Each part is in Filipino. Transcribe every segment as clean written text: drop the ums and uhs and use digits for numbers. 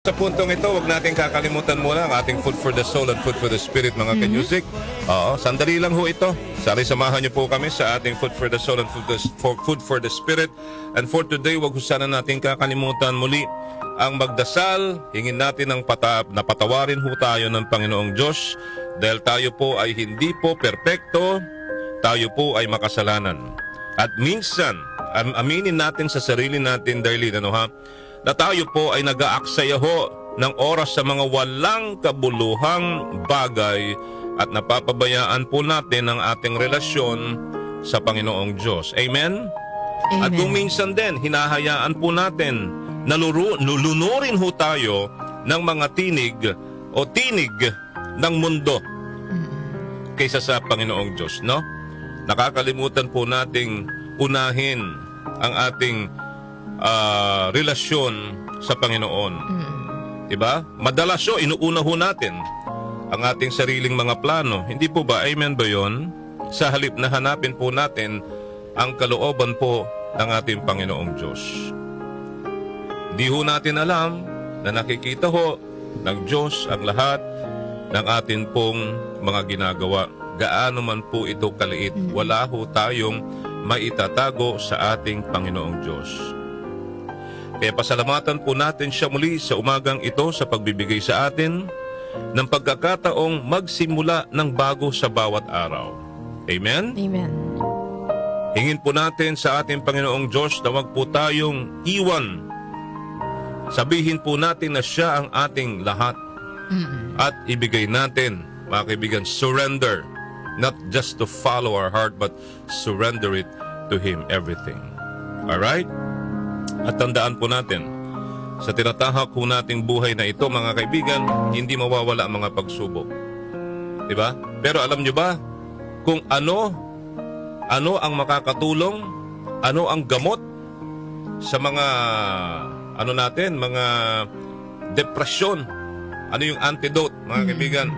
Sa puntong ito, huwag natin kakalimutan muna ang ating Food for the Soul and Food for the Spirit, mga ka-music. Oo, sandali lang ho ito. Sari, samahan niyo po kami sa ating Food for the Soul and Food for the Spirit. And for today, huwag sana natin kakalimutan muli ang magdasal. Hingin natin ang patawarin ho tayo ng Panginoong Diyos. Dahil tayo po ay hindi po perpekto, tayo po ay makasalanan. At minsan, aminin natin sa sarili natin, Darlene, na tayo po ay nag-aaksaya ho ng oras sa mga walang kabuluhang bagay at napapabayaan po natin ang ating relasyon sa Panginoong Diyos. Amen? Amen. At kung minsan din, hinahayaan po natin na lulunurin ho tayo ng mga tinig ng mundo kaysa sa Panginoong Diyos, no? Nakakalimutan po nating unahin ang ating relasyon sa Panginoon. Diba? Madalas so, inuuna ho natin ang ating sariling mga plano. Hindi po ba? Amen ba yun? Sa halip na hanapin po natin ang kalooban po ng ating Panginoong Diyos. Di ho natin alam na nakikita ho ng Diyos ang lahat ng atin pong mga ginagawa. Gaano man po ito kaliit, wala ho tayong maitatago sa ating Panginoong Diyos. Kaya pasalamatan po natin siya muli sa umagang ito sa pagbibigay sa atin ng pagkakataong magsimula ng bago sa bawat araw. Amen? Amen. Hingin po natin sa ating Panginoong Diyos na wag po tayong iwan. Sabihin po natin na siya ang ating lahat. At ibigay natin, mga kaibigan, surrender. Not just to follow our heart, but surrender it to Him, everything. Alright? At tandaan po natin, sa tinatahak po nating buhay na ito, mga kaibigan, hindi mawawala ang mga pagsubok. Diba? Pero alam nyo ba, kung ano ang makakatulong, ano ang gamot sa mga, mga depresyon, ano yung antidote, mga kaibigan?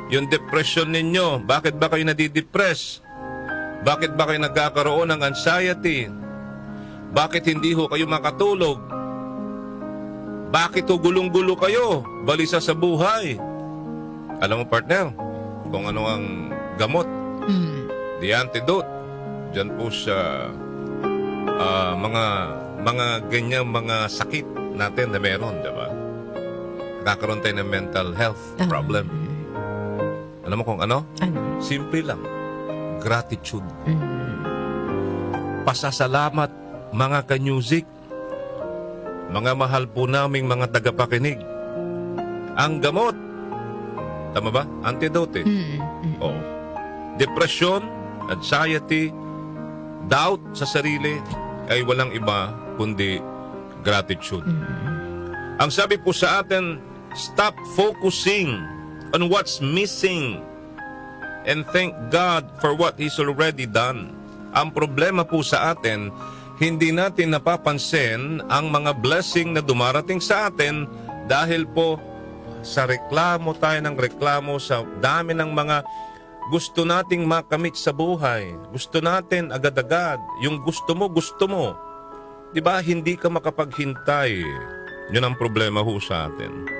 Yung depression ninyo, bakit ba kayo nadidepress? Bakit ba kayo nagkakaroon ng anxiety? Bakit hindi ho kayo makatulog? Bakit ho gulong-gulo kayo? Balisa sa buhay. Alam mo, partner, kung ano ang gamot, the antidote, dyan po sa mga ganyang mga sakit natin na meron, diba? Nakakaroon tayo ng mental health problem. Alam mo kung ano? Ano? Simple lang. Gratitude. Pasasalamat, mga ka-music. Mga mahal po naming mga tagapakinig. Ang gamot. Tama ba? Antidote. Oo. Depression, anxiety, doubt sa sarili ay walang iba kundi gratitude. Ang sabi po sa atin, stop focusing on what's missing and thank God for what He's already done. Ang problema po sa atin, hindi natin napapansin ang mga blessing na dumarating sa atin dahil po sa reklamo tayo ng reklamo, sa dami ng mga gusto nating makamit sa buhay. Gusto natin agad-agad. Yung gusto mo. Diba? Hindi ka makapaghintay. Yun ang problema ho sa atin.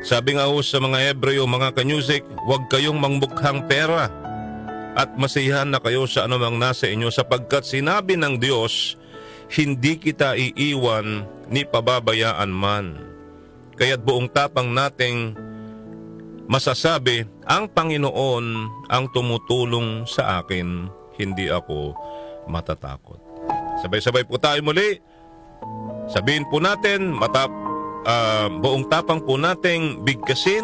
Sabi nga ho sa mga Hebreo, mga ka-music, huwag kayong mangmukhang pera at masiyahan na kayo sa anumang nasa inyo sapagkat sinabi ng Diyos, hindi kita iiwan ni pababayaan man. Kaya't buong tapang nating masasabi, ang Panginoon ang tumutulong sa akin, hindi ako matatakot. Sabay-sabay po tayo muli. Sabihin po natin, buong tapang po nating bigkasin,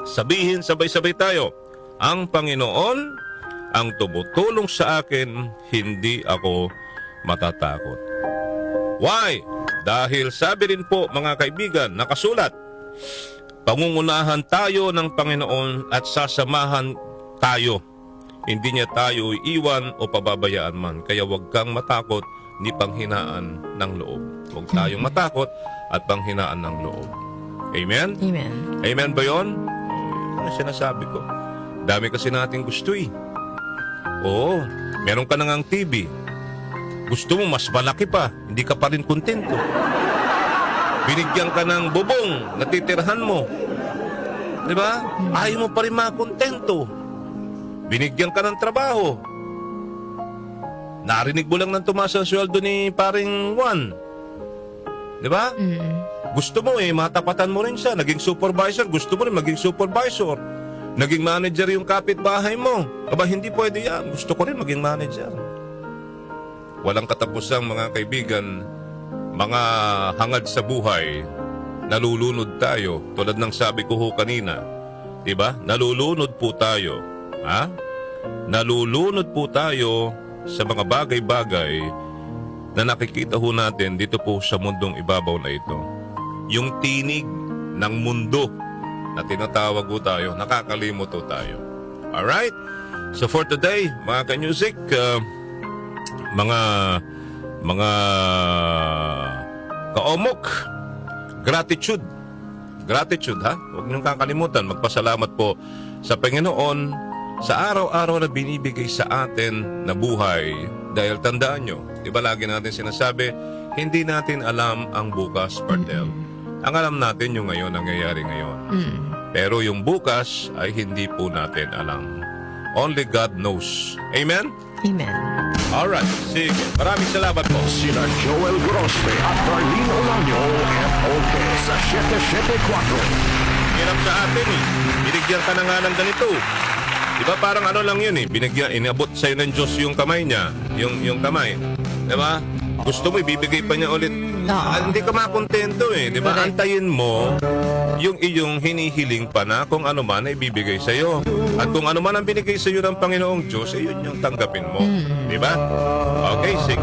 sabihin sabay-sabay tayo, ang Panginoon ang tumutulong sa akin, hindi ako matatakot. Why? Dahil sabi rin po, mga kaibigan, nakasulat, pangungunahan tayo ng Panginoon at sasamahan tayo. Hindi niya tayo iiwan o pababayaan man. Kaya huwag kang matakot ni panghinaan ng loob. Huwag tayong matakot at panghinaan ng loob. Amen? Amen. Amen ba yun? Ano sinasabi ko? Dami kasi natin gusto eh. Oo, meron ka na ngang TV. Gusto mo mas malaki pa, hindi ka pa rin kontento. Binigyan ka ng bubong, natitirhan mo. Di ba? Ayaw mo pa rin makontento. Binigyan ka ng trabaho. Narinig mo lang ng tumaas ang sweldo ni paring Juan. Di ba? Gusto mo matapatan mo rin siya. Naging supervisor, gusto mo rin maging supervisor. Naging manager yung kapitbahay mo. Aba, hindi pwede yan. Gusto ko rin maging manager. Walang katapusang mga kaibigan, mga hangad sa buhay, nalulunod tayo. Tulad ng sabi ko ho kanina. Diba? Nalulunod po tayo. Ha? Nalulunod po tayo sa mga bagay-bagay na nakikita ho natin dito po sa mundong ibabaw na ito. Yung tinig ng mundo na tinatawag ho tayo, nakakalimot ho tayo. Alright? So for today, mga ka-music, mga kaomok, gratitude. Gratitude, ha? Huwag niyong kakalimutan. Magpasalamat po sa Panginoon sa araw-araw na binibigay sa atin na buhay. Dahil tandaan nyo, di ba lagi natin sinasabi, hindi natin alam ang bukas, Partel. Ang alam natin yung ngayon, nangyayari ngayon. Pero yung bukas ay hindi po natin alam. Only God knows. Amen? Amen. Alright, sige. Maraming salamat po. Sina Joel Grospe at Darlene Olanyo, FOK sa 774. Hirap sa atin Binigyan ka na nga ng ganito. Diba parang ano lang yun inabot sa'yo ng Diyos yung kamay niya. Yung kamay. Diba? Gusto mo, ibibigay pa niya ulit. Hindi ka makontento Diba? Antayin mo yung iyong hinihiling pa na kung ano man ay ibibigay sa'yo. At kung ano man ang binigay sa'yo ng Panginoong Diyos, yun yung tanggapin mo. Diba? Okay, sige.